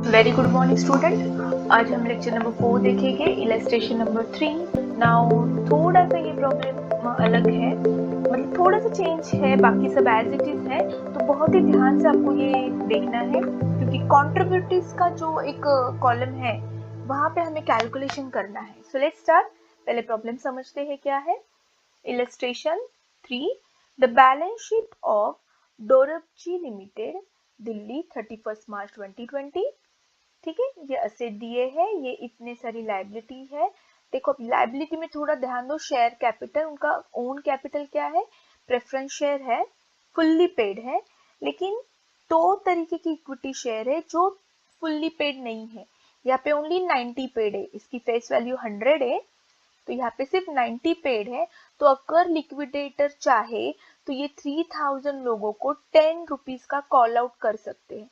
Very good morning student. आज हम lecture number 4 देखेंगे, इलस्ट्रेशन नंबर 3। नाउ थोड़ा सा ये प्रॉब्लम अलग है, मतलब थोड़ा सा चेंज है, बाकी सब एज इट इज है, तो बहुत ही ध्यान से आपको ये देखना है क्योंकि कॉन्ट्रीब्यूटर्स का जो एक कॉलम है वहां पे हमें कैलकुलेशन करना है। So let's start. पहले प्रॉब्लम समझते हैं क्या है। Illustration 3, the balance sheet of Dorabji limited Delhi 31 March 2020। ठीक है, ये असेट दिए हैं, ये इतने सारी लायबिलिटी है। देखो लायबिलिटी में थोड़ा ध्यान दो, शेयर कैपिटल, उनका ओन कैपिटल क्या है, प्रेफरेंस शेयर है, फुल्ली पेड है। लेकिन दो तरीके की इक्विटी शेयर है जो फुल्ली पेड नहीं है। यहाँ पे ओनली 90 पेड है, इसकी फेस वैल्यू 100 है, तो यहाँ पे सिर्फ 90 पेड है। तो अगर लिक्विडेटर चाहे तो ये 3000 लोगों को 10 रुपीज का कॉल आउट कर सकते हैं।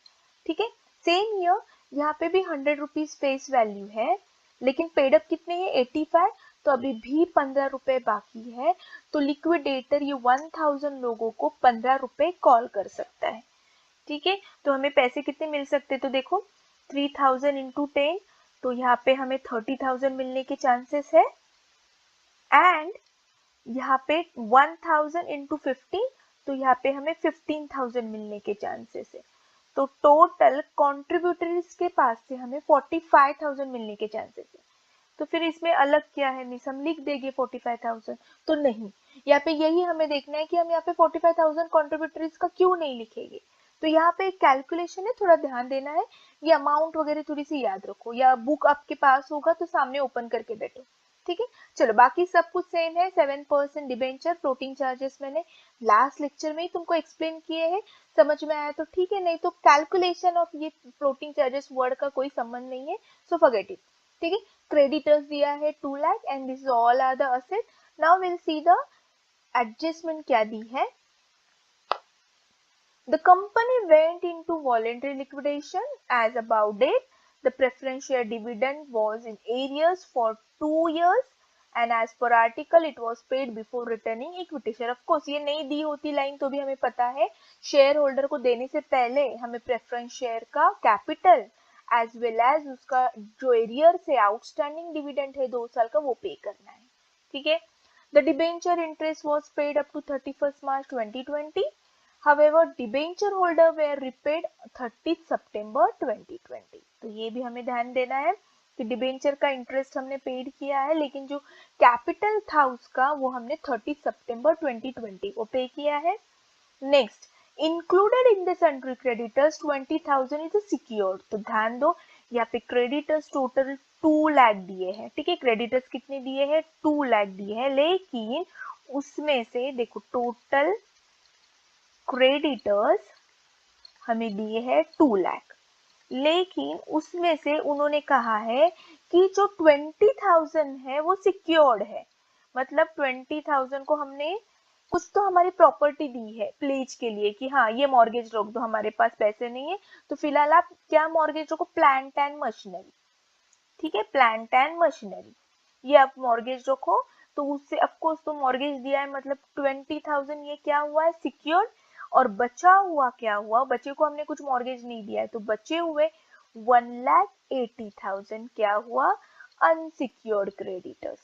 ठीक है, सेम ईयर यहाँ पे भी 100 रुपीज फेस वैल्यू है, लेकिन पेड अप कितने हैं 85, तो अभी भी 15 रुपए बाकी है। तो लिक्विडेटर ये 1000 लोगों को 15 रुपए कॉल कर सकता है। ठीक है, तो हमें पैसे कितने मिल सकते, तो देखो 3000 इंटू 10, तो यहाँ पे हमें 30,000 मिलने के चांसेस है। एंड यहाँ पे 1000 इंटू 15, तो यहाँ पे हमें 15,000 मिलने के चांसेस है। तो टोटल कॉन्ट्रीब्यूटरीज के पास से हमें 45,000 मिलने के चांसेस है। तो फिर इसमें अलग क्या है मिस, हम लिख देंगे 45,000, तो नहीं, यहाँ पे यही हमें देखना है कि हम यहाँ पे 45,000 कॉन्ट्रीब्यूटरीज का क्यों नहीं लिखेंगे। तो यहाँ पे एक कैलकुलेशन है, थोड़ा ध्यान देना है, ये अमाउंट वगैरह थोड़ी सी याद रखो, या बुक आपके पास होगा तो सामने ओपन करके बैठो। ठीक है, चलो बाकी सब कुछ सेम है। 7% डिबेंचर, फ्लोटिंग चार्जेस मैंने लास्ट लेक्चर में ही तुमको एक्सप्लेन किए हैं, समझ में आया तो ठीक है, नहीं तो कैलकुलेशन ऑफ ये फ्लोटिंग चार्जेस वर्ड का कोई संबंध नहीं है, सो फॉरगेट इट। ठीक है, क्रेडिटर्स दिया है 2 lakh and this all are the asset. Now will see the adjustment क्या दी है। The company went into voluntary liquidation as about date. The preference share dividend was in arrears for 2 years and as per article it was paid before returning equity share. Of course ये नहीं दी होती line तो भी हमें पता है share holder को देने से पहले हमें प्रेफरेंस शेयर का कैपिटल एज वेल एज उसका जो एरियर से आउटस्टैंडिंग डिविडेंड है 2 साल का वो पे करना है। ठीक है, the debenture interest was paid up to 31 March 2020. However, debenture holder were repaid 30 September 2020. तो ये भी हमें ध्यान देना है कि डिबेंचर का इंटरेस्ट हमने पेड किया है, लेकिन जो कैपिटल था उसका वो हमने 30 सितंबर 2020 को पे किया है। Next, included in this entry creditors 20,000 is secured. तो ध्यान दो यहाँ पे क्रेडिटर्स टोटल 2 लाख दिए हैं। ठीक है, क्रेडिटर्स कितने दिए हैं 2 लाख दिए हैं, लेकिन उसमें से देखो टोटल क्रेडिटर्स हमें दिए हैं 2 लाख, लेकिन उसमें से उन्होंने कहा है कि जो 20,000 है वो सिक्योर्ड है। मतलब 20,000 को हमने कुछ तो हमारी प्रॉपर्टी दी है प्लेज के लिए कि हाँ ये मॉर्गेज रोक दो, हमारे पास पैसे नहीं है तो फिलहाल आप क्या मॉर्गेज रोको, प्लांट एंड मशीनरी। ठीक है, प्लांट एंड मशीनरी ये आप मॉर्गेज रखो। तो उससे ऑफकोर्स तो मॉर्गेज दिया है, मतलब 20,000 ये क्या हुआ है सिक्योर्ड, और बचा हुआ क्या हुआ, बचे को हमने कुछ मॉर्गेज नहीं दिया है तो बचे हुए 1,80,000 क्या हुआ, अनसिक्योर्ड क्रेडिटर्स।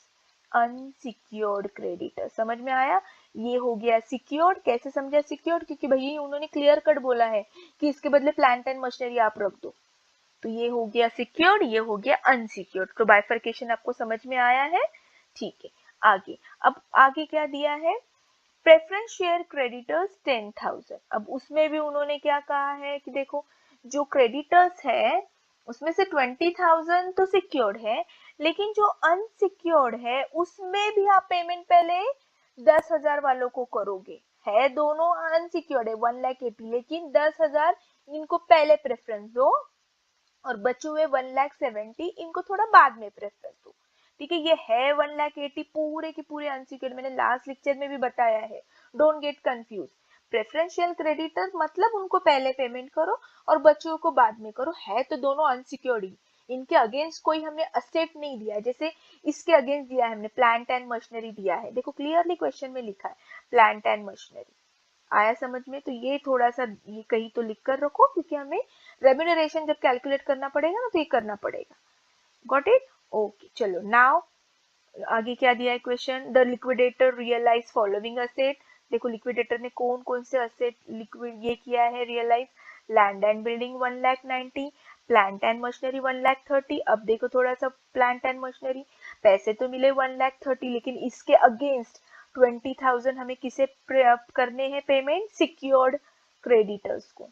अनसिक्योर्ड क्रेडिटर समझ में आया, ये हो गया सिक्योर्ड। कैसे समझा सिक्योर्ड, क्योंकि भैया उन्होंने क्लियर कट बोला है कि इसके बदले प्लांट एंड मशीनरी आप रख दो। तो ये हो गया सिक्योर्ड, ये हो गया अनसिक्योर्ड। तो बाइफर्केशन आपको समझ में आया है। ठीक है, आगे अब आगे क्या दिया है, प्रेफरेंस शेयर क्रेडिटर्स 10,000। अब उसमें भी उन्होंने क्या कहा है कि देखो जो क्रेडिटर्स है उसमें से 20,000 तो सिक्योर्ड है, लेकिन जो अनसिक्योर्ड है उसमें भी आप पेमेंट पहले 10,000 वालों को करोगे। है दोनों अनसिक्योर्ड है 1,80,000, लेकिन 10,000 इनको पहले प्रेफरेंस दो और बचे हुए 1,70,000 इनको थोड़ा बाद में प्रेफरेंस दो। ठीक है, ये है 1,80,000 पूरे के पूरे अनसिक्योर्ड, मैंने लास्ट लेक्चर में भी बताया है, don't get confuse. Preferential creditor मतलब उनको पहले पेमेंट करो और बच्चों को बाद में करो, है तो दोनों अनसिक्योर्ड ही, इनके अगेंस्ट कोई हमने असेट नहीं दिया है। जैसे इसके अगेंस्ट दिया है हमने प्लांट एंड मशीनरी दिया है, देखो क्लियरली क्वेश्चन में लिखा है प्लांट एंड मशीनरी। आया समझ में, तो ये थोड़ा सा ये कहीं तो लिख कर रखो क्योंकि हमें रेम्यूनरेशन जब कैलकुलेट करना पड़ेगा ना तो ये करना पड़ेगा। Got it? ओके, चलो नाउ आगे क्या दिया है question, the liquidator realize following asset. देखो लिक्विडेटर ने कौन कौन से असेट लिक्विड ये किया है realize, land and building 1,90,000, plant and machinery 1,30,000। अब देखो थोड़ा सा प्लांट एंड मशीनरी, पैसे तो मिले 1,30,000 लेकिन इसके अगेंस्ट 20,000 हमें किसे करने हैं पेमेंट, सिक्योर्ड क्रेडिटर्स को,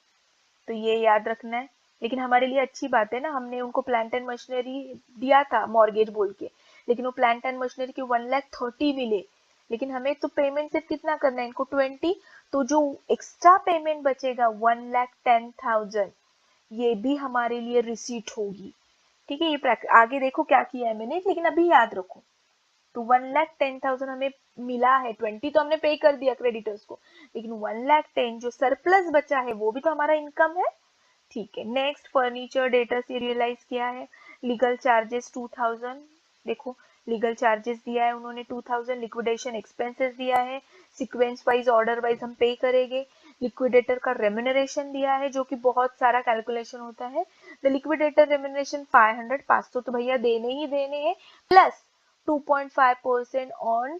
तो ये याद रखना है। लेकिन हमारे लिए अच्छी बात है ना, हमने उनको प्लांट एंड मशीनरी दिया था मॉर्गेज बोल के, लेकिन वो प्लांट एंड मशीनरी के 1,30,000 मिले, लेकिन हमें तो पेमेंट सिर्फ कितना करना है इनको 20, तो जो एक्स्ट्रा पेमेंट बचेगा 1,10,000 ये भी हमारे लिए रिसीट होगी। ठीक है, ये आगे देखो क्या किया है मैंने, लेकिन अभी याद रखो। तो 1,10,000 हमें मिला है, 20 तो हमने पे कर दिया क्रेडिटर्स को, लेकिन 1,10,000 जो सरप्लस बचा है वो भी तो हमारा इनकम है। ठीक है, नेक्स्ट फर्नीचर डेटा से रियलाइज किया है, लीगल चार्जेस 2,000। देखो लीगल चार्जेस दिया है उन्होंने 2,000, लिक्विडेशन एक्सपेंसेस दिया है, सीक्वेंस वाइज ऑर्डर वाइज हम पे करेंगे। लिक्विडेटर का रेम्यूनरेशन दिया है जो कि बहुत सारा कैलकुलेशन होता है, द लिक्विडेटर रेम्यूनरेशन 500, 500 तो भैया देने ही देने हैं, plus 2.5% on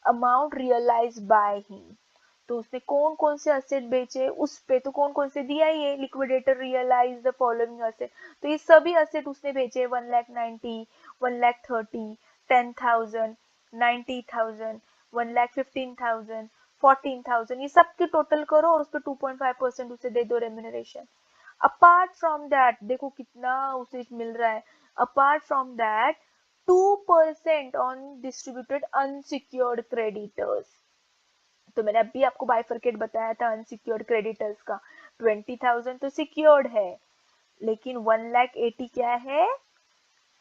amount realize by him. तो उसने कौन कौन से असेट बेचे उस पे तो कौन कौन से दिया ही है, liquidator realize the following asset, तो ये सभी असेट उसने बेचे 1,90,000, 1,30,000, 10,000, 90,000, 1,15,000, 14,000, ये सब की टोटल करो और उस पर 2.5% उसे दे दो रेम्यूनरेशन। अपार्ट फ्रॉम दैट देखो कितना उसे मिल रहा है, apart from that 2% on distributed unsecured creditors. तो मैंने अभी आपको बाइफरकेट बताया था अनसिक्योर्ड क्रेडिटर्स का, 20,000 तो सिक्योर्ड है लेकिन 1,80,000 क्या है,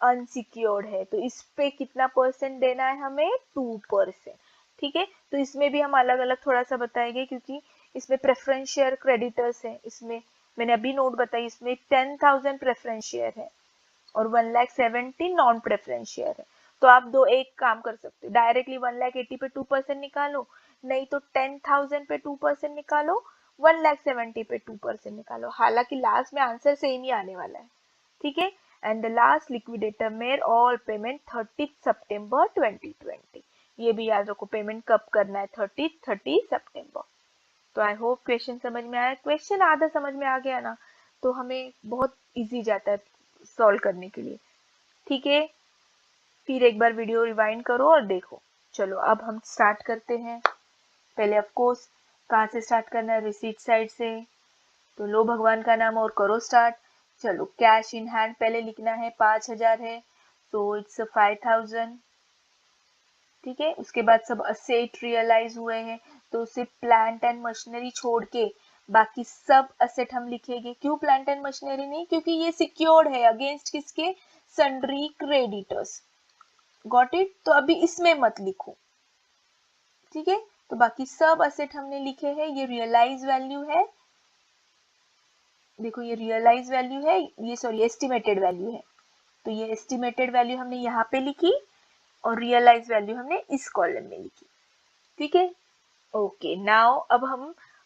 अनसिक्योर्ड है, तो इस पे कितना परसेंट देना है हमें, 2%। ठीक है, तो इसमें भी हम अलग अलग थोड़ा सा बताएंगे क्योंकि इसमें प्रेफरेंस शेयर क्रेडिटर्स है, इसमें मैंने अभी नोट बताई, इसमें 10,000 प्रेफरेंस शेयर है और 1,70,000 नॉन प्रेफरेंस शेयर है। तो आप दो एक काम कर सकते हो, डायरेक्टली 1,80,000 पे 2% निकालो, नहीं तो 10,000 पे 2% निकालो, 1,70,000 पे 2% निकालो, हालांकि लास्ट में आंसर सेम ही आने वाला है। ठीक है, and the last liquidator made all payment 30 September 2020। ये भी याद रखो पेमेंट कब करना है, 30 सितंबर। तो आई होप क्वेश्चन समझ में आया, क्वेश्चन आधा समझ में आ गया ना तो हमें बहुत इजी जाता है सॉल्व करने के लिए। ठीक है, फिर एक बार वीडियो रिवाइंड करो और देखो। चलो अब हम स्टार्ट करते हैं। पहले ऑफ कोर्स कहाँ से स्टार्ट करना है, रिसीट साइड से, तो लो भगवान का नाम और करो स्टार्ट। चलो कैश इन हैंड पहले लिखना है, 5,000 है, तो इट्स 5,000। ठीक है, उसके बाद सब असेट रियलाइज हुए हैं, तो सिर्फ प्लांट एंड मशीनरी छोड़ के बाकी सब असेट हम लिखेंगे। क्यों प्लांट एंड मशीनरी नहीं, क्योंकि ये सिक्योर्ड है अगेंस्ट किसके, सन्ड्री क्रेडिटर्स। गॉट इट, तो अभी इसमें मत लिखो। ठीक है, तो बाकी सब असेट हमने लिखे हैं, ये रियलाइज वैल्यू है, देखो ये रियलाइज वैल्यू है, ये सॉरी एस्टिमेटेड वैल्यू है, तो ये एस्टिमेटेड वैल्यू हमने यहाँ पे लिखी और रियलाइज वैल्यू हमने इस कॉलम में लिखी। ठीक है, ओके नाउ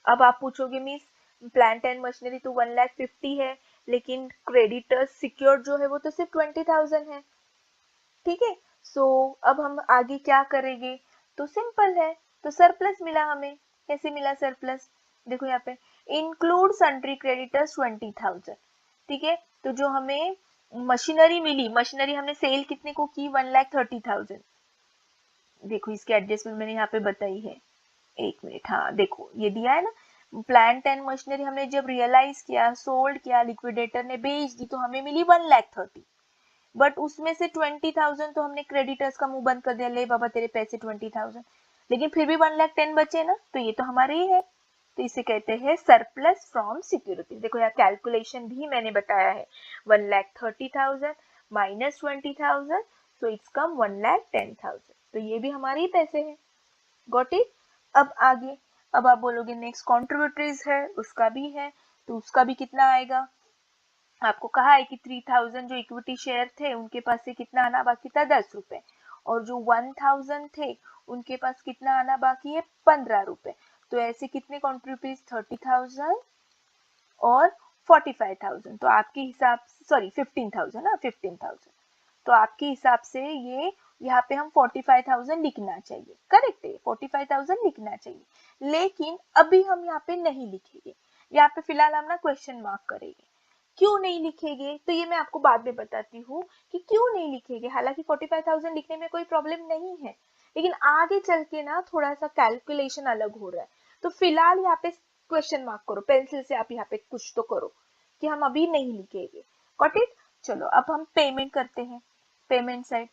अब आप पूछोगे मिस प्लांट एंड मशीनरी तो 1,50,000 है, लेकिन क्रेडिटर्स सिक्योर्ड जो है वो तो सिर्फ 20,000 है। ठीक है, सो अब हम आगे क्या करेंगे, तो सिंपल है, तो सरप्लस मिला हमें, कैसे मिला सरप्लस, देखो यहाँ पे इंक्लूड सन्ड्री क्रेडिटर्स 20,000। ठीक है, तो जो हमें मशीनरी मिली, मशीनरी हमने सेल कितने को की, 1,30,000। देखो इसकी एडजस्टमेंट मैंने यहाँ पे बताई है, एक मिनट, हाँ देखो ये दिया है ना, प्लांट एंड मशीनरी हमने जब रियलाइज किया, सोल्ड किया, लिक्विडेटर ने बेच दी तो हमें मिली 1,30,000, बट उसमें से 20,000 तो हमने क्रेडिटर्स का मुंह बंद कर दिया, ले बाबा तेरे पैसे 20,000, लेकिन फिर भी 1,10,000 बचे ना, तो ये तो हमारे ही है, तो इसे कहते हैं सरप्लस फ्रॉम सिक्योरिटीज। देखो यहाँ कैलकुलेशन भी मैंने बताया है, 1,30,000 माइनस 20,000, सो इट्स कम 1,10,000, तो ये भी हमारे ही पैसे हैं। गॉट इट, अब आगे, अब आप बोलोगे नेक्स्ट कॉन्ट्रीब्यूटरीज है, उसका भी है, तो उसका भी कितना आएगा, आपको कहा है कि 3,000 जो इक्विटी शेयर थे उनके पास से कितना आना बाकी था, 10 रुपए, और जो 1,000 थे उनके पास कितना आना बाकी है, 15 रुपए। तो ऐसे कितने कॉन्ट्रीब्यूटरीज, 30,000 और 45,000, तो आपके हिसाब से सॉरी 15,000 ना 15,000, तो आपके हिसाब से ये यहाँ पे हम 45,000 लिखना चाहिए, करेक्ट है 45,000 लिखना चाहिए। लेकिन अभी हम यहाँ पे नहीं लिखेंगे, यहाँ पे फिलहाल हम ना क्वेश्चन मार्क करेंगे। क्यों नहीं लिखेंगे तो ये मैं आपको बाद में बताती हूँ कि क्यों नहीं लिखेंगे। हालांकि 45,000 लिखने में कोई प्रॉब्लम नहीं है, लेकिन आगे चल के ना थोड़ा सा कैलकुलेशन अलग हो रहा है, तो फिलहाल यहाँ पे क्वेश्चन मार्क करो, पेंसिल से आप यहाँ पे कुछ तो करो कि हम अभी नहीं लिखेंगे। Got it. चलो अब हम पेमेंट करते हैं, पेमेंट साइड।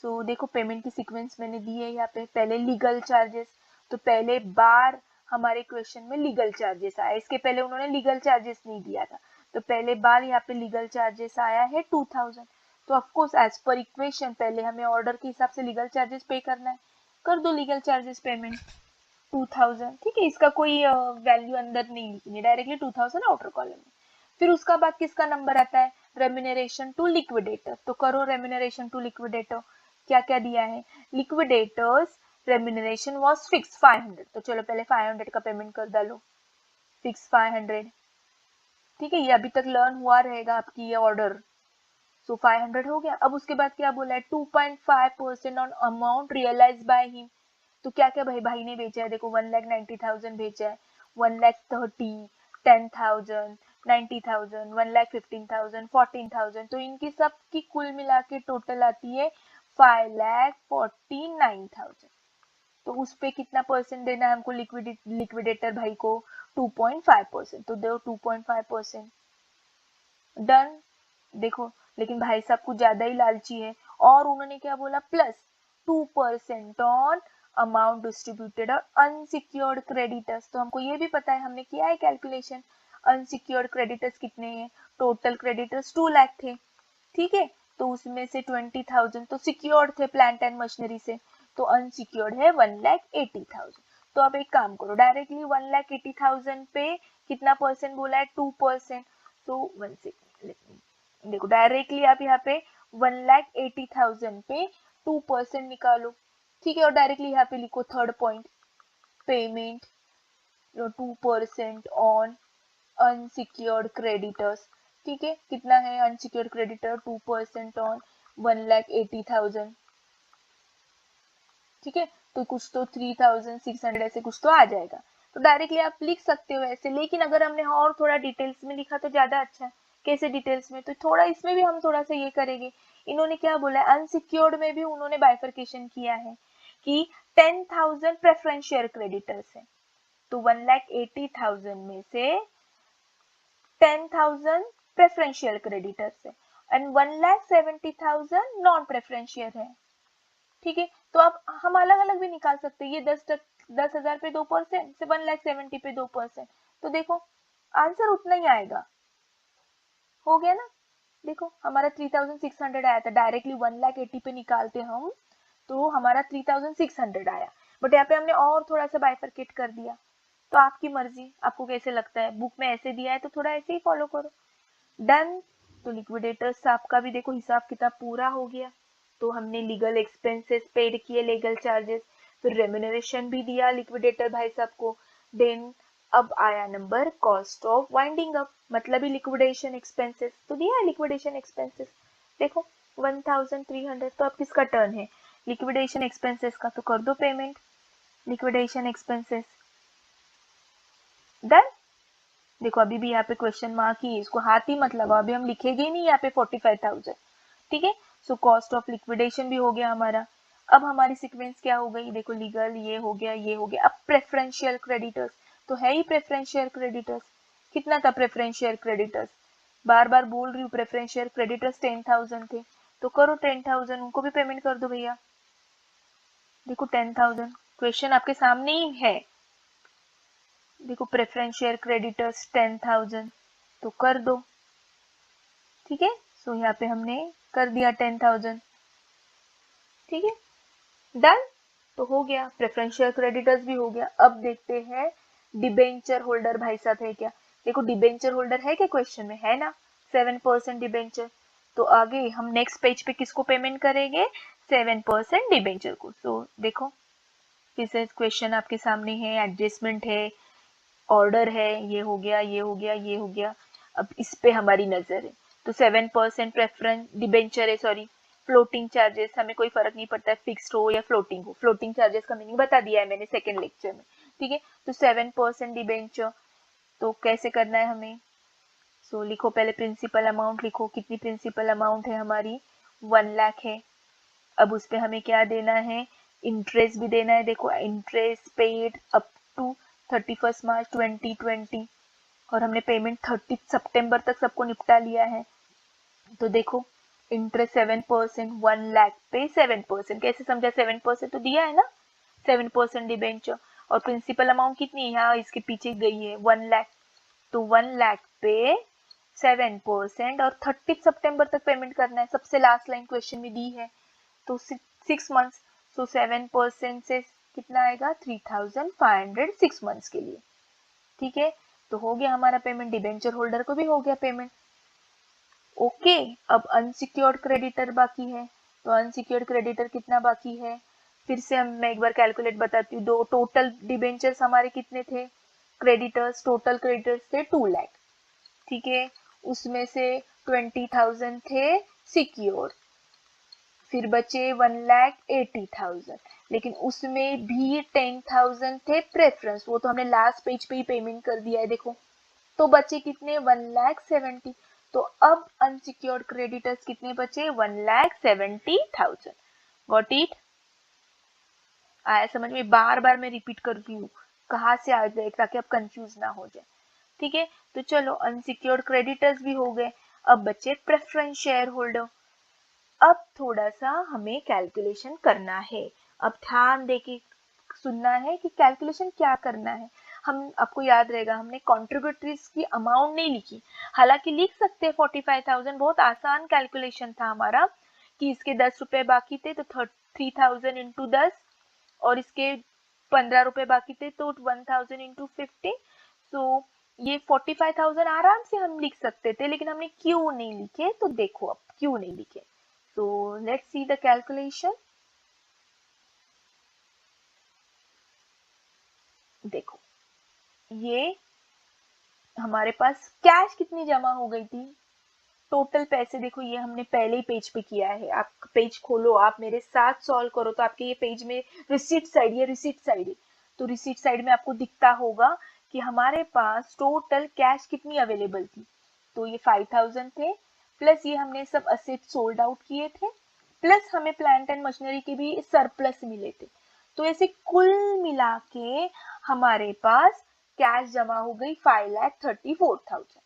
सो देखो पेमेंट की सीक्वेंस मैंने दी है यहाँ पे। पहले लीगल चार्जेस, तो पहले बार हमारे क्वेश्चन में लीगल चार्जेस आया, इसके पहले उन्होंने लीगल चार्जेस नहीं दिया था, तो पहले बार यहाँ पे लीगल चार्जेस आया है 2000। तो of course as per equation पहले हमें ऑर्डर के हिसाब से लीगल चार्जेस पे करना है, कर दो लीगल चार्जेस पेमेंट 2000, ठीक है। इसका कोई वैल्यू अंदर नहीं लिखनी, डायरेक्टली 2000 आउटर कॉलम में। फिर उसका बाद किसका नंबर आता है, रेम्यूनरेशन टू लिक्विडेटर, तो करो रेम्यूनरेशन टू लिक्विडेटर। क्या क्या दिया है, लिक्विडेटर्स रेम्यूनरेशन वाज फिक्स 500, तो चलो पहले 500 का पेमेंट कर डालो, फिक्स 500, ठीक है। ये अभी तक लर्न हुआ रहेगा आपकी ये ऑर्डर, सो 500 हो गया। अब उसके बाद क्या बोला है, 2.5% on amount realize by him, तो क्या क्या भाई ने बेचा है, देखो 1,90,000 बेचा है, 1,30,000, 10,000, 90,000, 1,15,000, 14,000, तो इनकी सब की कुल मिला के टोटल आती है 5,49,000। तो उस पे कितना परसेंट देना है हमको लिक्विडेटर भाई को, 2.5%, तो दो 2.5%, डन। देखो लेकिन भाई साहब कुछ ज्यादा ही लालची है, और उन्होंने क्या बोला, प्लस 2% ऑन अमाउंट डिस्ट्रीब्यूटेड और अनसिक्योर्ड क्रेडिटर्स। तो हमको ये भी पता है, हमने किया है कैलकुलेशन, अनसिक्योर्ड क्रेडिटर्स कितने हैं, टोटल क्रेडिटर्स 2 लाख थे, ठीक है। तो उसमें से 20,000 तो सिक्योर्ड थे प्लांट एंड मशीनरी से, तो अनसिक्योर्ड है 1,80,000। तो अब एक काम करो, डायरेक्टली 1,80,000 पे कितना परसेंट बोला है, 2%, तो 1 सेकेंड देखो डायरेक्टली आप यहाँ पे 1,80,000 पे 2% निकालो, ठीक है। और डायरेक्टली यहाँ पे लिखो third point, payment 2% on unsecured creditors, ठीक है। कितना है अनसिक्योर्ड क्रेडिटर, 2% ऑन 1,80,000, ठीक है। तो कुछ तो 3,600 ऐसे कुछ तो आ जाएगा, तो डायरेक्टली आप लिख सकते हो ऐसे। लेकिन अगर हमने और थोड़ा डिटेल्स में लिखा तो ज्यादा अच्छा है। कैसे डिटेल्स में, तो थोड़ा इसमें भी हम थोड़ा सा ये करेंगे। इन्होंने क्या बोला है, अनसिक्योर्ड में भी उन्होंने बाइफर्केशन किया है कि 10,000 प्रेफरेंस शेयर क्रेडिटर्स है, तो 1,80,000 में से 10,000 प्रेफरेंशियल क्रेडिटर्स है एंड 1,70,000 नॉन प्रेफरेंशियल है, ठीक है। तो अब हम अलग अलग भी निकाल सकते हैं, ये 10,000 पे 2% से 1,70,000 पे 2%, तो देखो आंसर उतना ही आएगा, हो गया ना। देखो हमारा 3,600 आया था, डायरेक्टली 1,80,000 पे निकालते हम तो हमारा 3,600 आया, बट यहाँ पे हमने और थोड़ा सा बाइफरकेट कर दिया। तो आपकी मर्जी, आपको कैसे लगता है, बुक में ऐसे दिया है तो थोड़ा ऐसे ही फॉलो करो, डन। तो लिक्विडेटर्स आपका भी देखो हिसाब किताब पूरा हो गया। तो हमने लीगल एक्सपेंसेस पेड किए, लीगल चार्जेस, फिर रेम्यूनरेशन भी दिया लिक्विडेटर भाई साहब को। देन अब आया number cost of winding up, मतलब ही लिक्विडेशन एक्सपेंसेस, तो दिया है लिक्विडेशन एक्सपेंसेस, देखो 1,300। तो अब किसका टर्न है, लिक्विडेशन एक्सपेंसेस का, तो कर दो पेमेंट लिक्विडेशन एक्सपेंसेस, डन। देखो अभी भी यहाँ पे क्वेश्चन मार्क ही, इसको हाथ ही मत लगाओ, अभी हम लिखेंगे ही नहीं यहाँ पे 45,000, ठीक है। सो कॉस्ट ऑफ लिक्विडेशन भी हो गया हमारा। अब हमारी सीक्वेंस क्या हो गई, देखो लीगल ये हो गया, ये हो गया। अब प्रेफरेंशियल क्रेडिटर्स, तो है ही प्रेफरेंशियल क्रेडिटर्स, कितना था प्रेफरेंशियल क्रेडिटर्स, बार बार बोल रही हूँ, प्रेफरेंशियल क्रेडिटर्स 10,000 थे, तो करो 10,000, उनको भी पेमेंट कर दो भैया। देखो 10,000, क्वेश्चन आपके सामने ही है, देखो प्रेफरेंस शेयर क्रेडिटर्स 10,000, तो कर दो, ठीक है। सो यहाँ पे हमने कर दिया 10,000, ठीक है, डन। तो हो गया, प्रेफरेंस शेयर क्रेडिटर्स भी हो गया। अब देखते हैं डिबेंचर होल्डर भाई साहब है क्या, देखो डिबेंचर होल्डर है क्या क्वेश्चन में, है ना, 7% डिबेंचर। तो आगे हम नेक्स्ट पेज पे किसको पेमेंट करेंगे, 7% डिबेंचर को। सो देखो फिर से क्वेश्चन आपके सामने है, एडजस्टमेंट है, ऑर्डर है, ये हो गया, ये हो गया, ये हो गया। अब इस पे हमारी नजर है। तो 7% प्रेफरेंस डिबेंचर है, सॉरी फ्लोटिंग चार्जेस, हमें कोई फर्क नहीं पड़ता है फिक्स्ड हो या फ्लोटिंग हो। फ्लोटिंग चार्जेस का मीनिंग बता दिया है मैंने सेकेंड लेक्चर में, ठीक है। तो 7% डिबेंचर, तो कैसे करना है हमें, सो लिखो पहले प्रिंसिपल अमाउंट लिखो, कितनी प्रिंसिपल अमाउंट है हमारी 1 लाख है। अब उस पे हमें क्या देना है, इंटरेस्ट भी देना है। देखो interest paid up to 31 March 2020 और हमने पेमेंट 30 सितंबर तक सबको निपटा लिया है। तो देखो इंटरेस्ट 7%, 1 लाख पे 7%, कैसे समझा, 7% तो दिया है ना, 7% डिबेंचर। और प्रिंसिपल अमाउंट कितनी है, यहाँ इसके पीछे गई है 1 लाख, तो 1 लाख पे 7% और 30 सितंबर तक पेमेंट करना है, सबसे लास्ट लाइन क्वेश्चन में दी है। तो 6 मंथ्स, तो 7% से कितना आएगा 3500 6 मंथ्स के लिए, ठीक है। तो हो गया हमारा पेमेंट, डिबेंचर होल्डर को भी हो गया पेमेंट, ओके। अब अनसिक्योर्ड क्रेडिटर बाकी है, तो अनसिक्योर्ड क्रेडिटर कितना बाकी है, फिर से मैं एक बार कैलकुलेट बताती हूँ। दो टोटल डिबेंचर्स हमारे कितने थे, क्रेडिटर्स, टोटल क्रेडिटर्स थे 2 लाख, ठीक है। उसमें से 20,000 थे सिक्योर, फिर बचे 1,80,000, लेकिन उसमें भी 10,000 थे प्रेफरेंस, वो तो हमने लास्ट पेज पे ही पेमेंट कर दिया है देखो। तो बचे कितने 1,70,000। तो अब अनसिक्योर्ड क्रेडिटर्स कितने बचे 1,70,000। गॉट इट, आया समझ में, बार बार मैं रिपीट कर रही हूँ कहाँ से आ जाए ताकि आप कंफ्यूज ना हो जाए, ठीक है। तो चलो अनसिक्योर्ड क्रेडिटर्स भी हो गए, अब बचे प्रेफरेंस शेयर होल्डर। अब थोड़ा सा हमें कैलकुलेशन करना है, अब ध्यान देके सुनना है कि कैलकुलेशन क्या करना है। हम आपको याद रहेगा हमने कंट्रीब्यूटरीज की अमाउंट नहीं लिखी, हालांकि लिख सकते हैं 45,000, बहुत आसान कैलकुलेशन था हमारा कि इसके 10 रुपए बाकी थे तो 3,000 इंटू 10 और इसके 15 रुपए बाकी थे तो 1,000 इंटू 50। सो ये 45,000 आराम से हम लिख सकते थे, लेकिन हमने क्यों नहीं लिखे, तो देखो अब क्यों नहीं लिखे। So let's see the calculation. देखो ये हमारे पास कैश कितनी जमा हो गई थी, टोटल पैसे देखो, ये हमने पहले ही पेज पे किया है। आप पेज खोलो, आप मेरे साथ सॉल्व करो तो आपके ये पेज में रिसीट साइड, ये रिसीट साइड है, तो रिसीट साइड में आपको दिखता होगा कि हमारे पास टोटल कैश कितनी अवेलेबल थी। तो ये 5,000 थे, प्लस ये हमने सब असेट सोल्ड आउट किए थे, प्लस हमें प्लांट एंड मशीनरी के भी सरप्लस मिले थे। तो ऐसे कुल मिला के हमारे पास कैश जमा हो गई 5,34,000।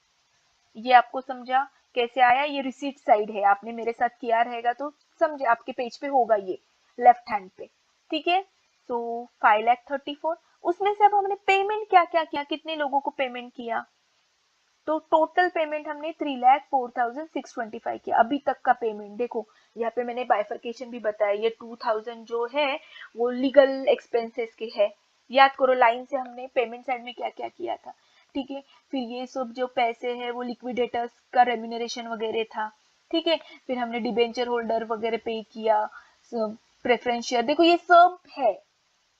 ये आपको समझा कैसे आया, ये रिसीट साइड है, आपने मेरे साथ किया रहेगा तो समझे, आपके पेज पे होगा ये लेफ्ट हैंड पे, ठीक है। सो 5,34,000, उसमें से अब हमने पेमेंट क्या क्या किया, कितने लोगों को पेमेंट किया, तो टोटल पेमेंट हमने 3,04,625 किया अभी तक का पेमेंट। देखो यहाँ पे मैंने बाइफर्केशन भी बताया, ये 2,000 जो है वो लीगल एक्सपेंसेस के है, याद करो लाइन से हमने पेमेंट साइड में क्या क्या किया था, ठीक है। फिर ये सब जो पैसे है वो लिक्विडेटर्स का रेम्यूनरेशन वगैरह था, ठीक है। फिर हमने डिबेंचर होल्डर वगैरह पे किया, प्रेफरेंस शेयर, देखो ये सब है,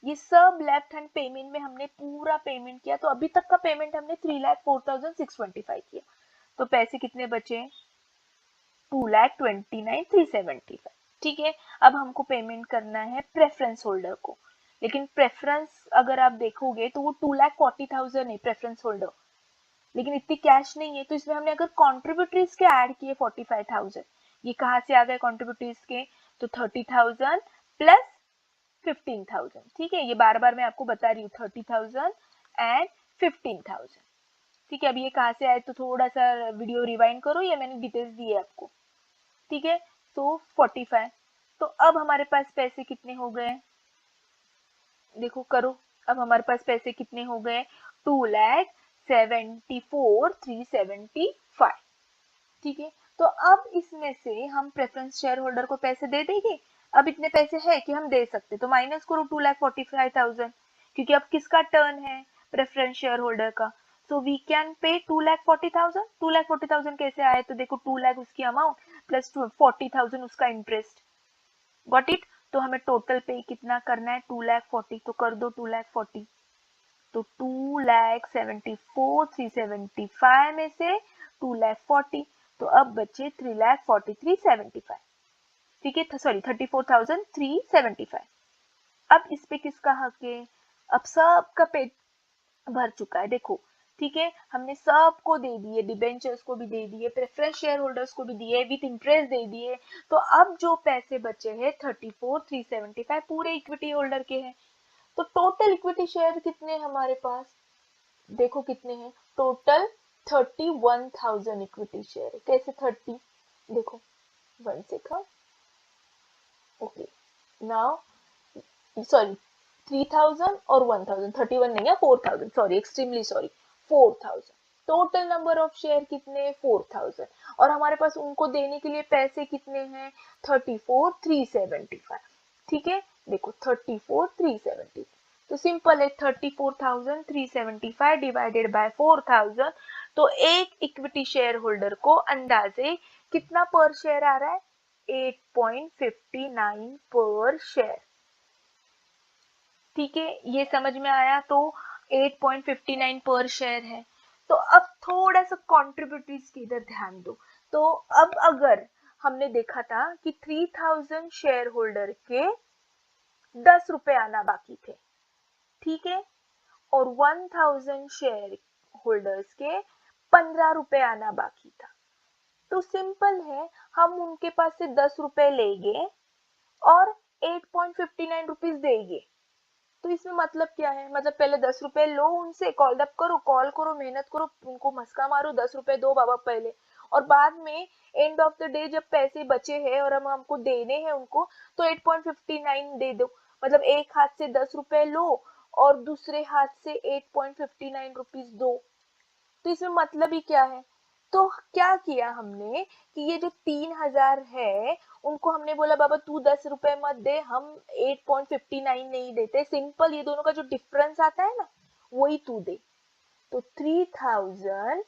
ये सब लेफ्ट हैंड पेमेंट में हमने पूरा पेमेंट किया। तो अभी तक का पेमेंट हमने 3,04,625 किया, तो पैसे कितने बचे 2,29,375, ठीक है। अब हमको पेमेंट करना है प्रेफरेंस होल्डर को, लेकिन प्रेफरेंस अगर आप देखोगे तो वो 2,40,000 है प्रेफरेंस होल्डर, लेकिन इतनी कैश नहीं है, तो इसमें हमने अगर कॉन्ट्रीब्यूटरीज के ऐड किए 45,000, ये कहाँ से आ गए कॉन्ट्रीब्यूटरीज के, तो 30,000 प्लस 15,000, ठीक है। ये बार बार मैं आपको बता रही हूँ 30,000 एंड 15,000, ठीक है। अब ये कहाँ से आए, तो थोड़ा सा वीडियो रिवाइंड करो, ये मैंने डिटेल्स दी है आपको, ठीक है। तो 45, तो अब हमारे पास पैसे कितने हो गए, देखो करो, अब हमारे पास पैसे कितने हो गए 2,74,375, ठीक है। तो अब इसमें से हम प्रेफरेंस शेयर होल्डर को पैसे दे देंगे, अब इतने पैसे है कि हम दे सकते, तो माइनस करो 2,45,000, क्योंकि अब किसका टर्न है, प्रेफरेंस शेयर होल्डर का। सो वी कैन पे 2,40,000, 2,40,000 कैसे आए, तो देखो 2 लाख उसकी अमाउंट प्लस 40,000 उसका इंटरेस्ट, गॉट इट। तो हमें टोटल पे कितना करना है 2,40,000, तो कर दो 2,40,000, तो 2,74,375 में से 2,40,000, तो अब बचे 3,43,75, ठीक है, सॉरी 34,375। अब इस पे किसका हक है? अब सबका पेट भर चुका है, देखो, ठीक है, हमने सबको दे दिए, डिबेंचर्स को भी दे दिए, प्रेफरेंस शेयर होल्डर्स को भी दिए, विद इंटरेस्ट दे दिए, तो अब जो पैसे बचे हैं 34,375 पूरे इक्विटी होल्डर के हैं। तो टोटल इक्विटी शेयर कितने हमारे पास, देखो कितने हैं टोटल, 31,000 इक्विटी शेयर है। कैसे 30, देखो 1 सेकंड, ओके, नाउ सॉरी 3,000 और 1,000, 31 नहीं है, 4,000, sorry, extremely sorry, 4,000। Total number of share कितने, 4,000, और हमारे पास उनको देने के लिए पैसे कितने हैं, 34,375, ठीक है, देखो 34,375, तो सिंपल है, 34,375 डिवाइडेड बाय 4,000, तो एक इक्विटी शेयर होल्डर को अंदाजे कितना पर शेयर आ रहा है, 8.59 पर शेयर, ठीक है, ये समझ में आया। तो 8.59 पर शेयर है। तो अब थोड़ा सा कॉन्ट्रीब्यूटरीज की इधर ध्यान दो। तो अब अगर हमने देखा था कि 3,000 शेयर होल्डर के 10 रुपए आना बाकी थे, ठीक है, और 1,000 शेयर होल्डर्स के 15 रुपए आना बाकी था, तो सिंपल है, हम उनके पास से 10 रुपए लेंगे और 8.59 रुपीज देंगे। तो इसमें मतलब क्या है, मतलब पहले 10 रुपए लो उनसे, कॉल अप करो, कॉल करो, मेहनत करो, उनको मस्का मारो, 10 रुपए दो बाबा पहले, और बाद में एंड ऑफ द डे जब पैसे बचे हैं और हम हमको देने हैं उनको, तो 8.59 दे दो, मतलब एक हाथ से 10 रुपए लो और दूसरे हाथ से 8.59 रुपीज दो। तो इसमें मतलब ही क्या है, तो क्या किया हमने कि ये जो 3,000 है उनको हमने बोला बाबा तू 10 रुपए मत दे, हम 8.59 नहीं देते, सिंपल ये दोनों का जो डिफरेंस आता है ना वही तू दे। तो 3,000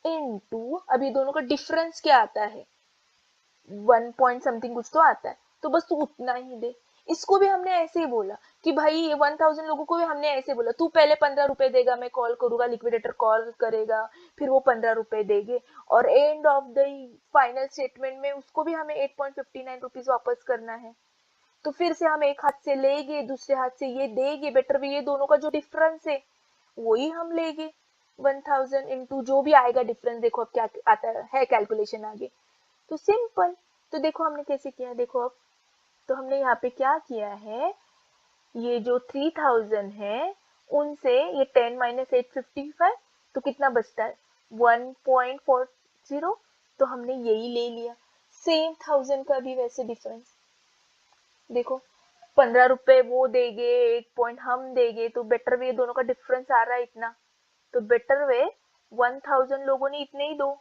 इंटू, अब ये दोनों का डिफरेंस क्या आता है, 1 पॉइंट समथिंग कुछ तो आता है, तो बस तू उतना ही दे। इसको भी हमने ऐसे ही बोला कि भाई 1,000 लोगों को भी हमने ऐसे बोला, तू पहले 15 रुपए देगा, मैं कॉल करूंगा, लिक्विडेटर कॉल करेगा, फिर वो 15 रुपए देंगे, और end of the final statement में उसको भी हमें 8.59 रुपीज वापस करना है। तो फिर से हम एक हाथ से लेंगे, दूसरे हाथ से ये देंगे, बेटर भी ये दोनों का जो डिफरेंस है वही हम लेंगे, 1,000 इंटू जो भी आएगा डिफरेंस, देखो अब क्या आता है कैलकुलेशन आगे, तो सिंपल। तो देखो हमने कैसे किया, देखो अब, तो हमने यहाँ पे क्या किया है, ये जो 3,000 है उनसे ये 10 माइनस 855, तो कितना बचता है 1.40, तो हमने यही ले लिया। सेम 1,000 का भी वैसे डिफरेंस देखो, 15 रुपए वो देंगे, 1 पॉइंट हम देंगे, तो बेटर वे दोनों का डिफरेंस आ रहा है इतना, तो बेटर वे 1,000 लोगों ने इतने ही दो,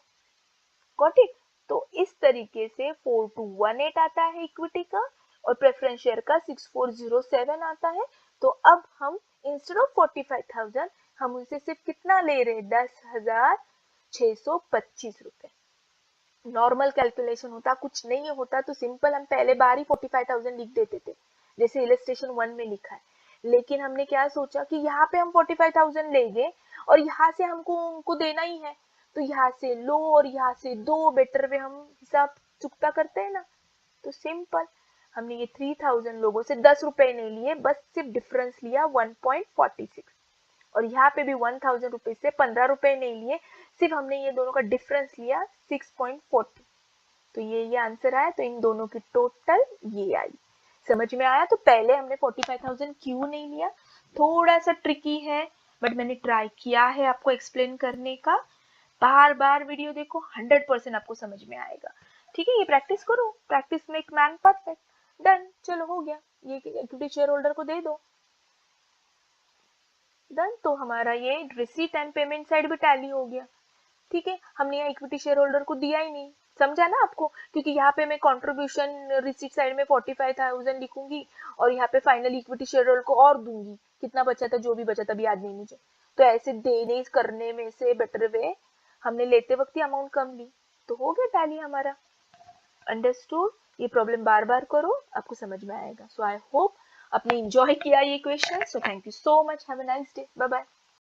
गॉट इट। तो इस तरीके से 4218 आता है इक्विटी का, और प्रेफरेंस शेयर का 6407 आता है। तो अब हम इंस्टेड ऑफ 45,000 हम उनसे सिर्फ कितना ले रहे हैं, 10,625 रुपए। नॉर्मल कैलकुलेशन होता, कुछ नहीं होता तो सिंपल हम पहले बार ही 45,000 लिख देते थे, जैसे इलस्ट्रेशन 1 में लिखा है, लेकिन हमने क्या सोचा कि यहाँ पे हम 45,000 लेंगे और यहाँ से हमको उनको देना ही है, तो यहाँ से लो और यहाँ से दो, बेटर वे हम हिसाब चुकता करते हैं ना, तो सिंपल हमने ये 3,000 लोगों से 10 रुपए नहीं लिए, बस सिर्फ डिफरेंस लिया 1.46, और यहाँ पे भी 1,000 रुपीज से 15 रुपए नहीं लिए, सिर्फ हमने ये दोनों का डिफरेंस लिया 6.40, तो ये आंसर आया। तो इन दोनों की टोटल ये आई। समझ में आया? तो पहले हमने 45,000 क्यों नहीं लिया, थोड़ा सा ट्रिकी है, बट मैंने ट्राई किया है आपको एक्सप्लेन करने का। बार बार वीडियो देखो, 100% आपको समझ में आएगा। ठीक है, ये प्रैक्टिस करो, practice make man perfect. Done, चलो हो गया, ये इक्विटी शेयर होल्डर को दे दो, डन। तो हमारा ये रिसीट एंड पेमेंट साइड भी टैली हो गया। ठीक है, हमने यहाँ इक्विटी शेयर होल्डर को दिया ही नहीं, समझा ना आपको, क्योंकि यहाँ पे मैं कंट्रीब्यूशन रिसीट साइड में 45,000 लिखूंगी और यहाँ पे फाइनल इक्विटी शेयर होल्डर को और दूंगी, कितना बचा था, जो भी बचा था अभी याद नहीं मुझे, तो ऐसे देने करने में से बेटर वे हमने लेते वक्त ही अमाउंट कम ली, तो हो गया टैली हमारा। अंडरस्टूड? ये प्रॉब्लम बार बार करो, आपको समझ में आएगा। सो आई होप आपने एंजॉय किया ये question. So thank you so much, have a nice day, bye bye.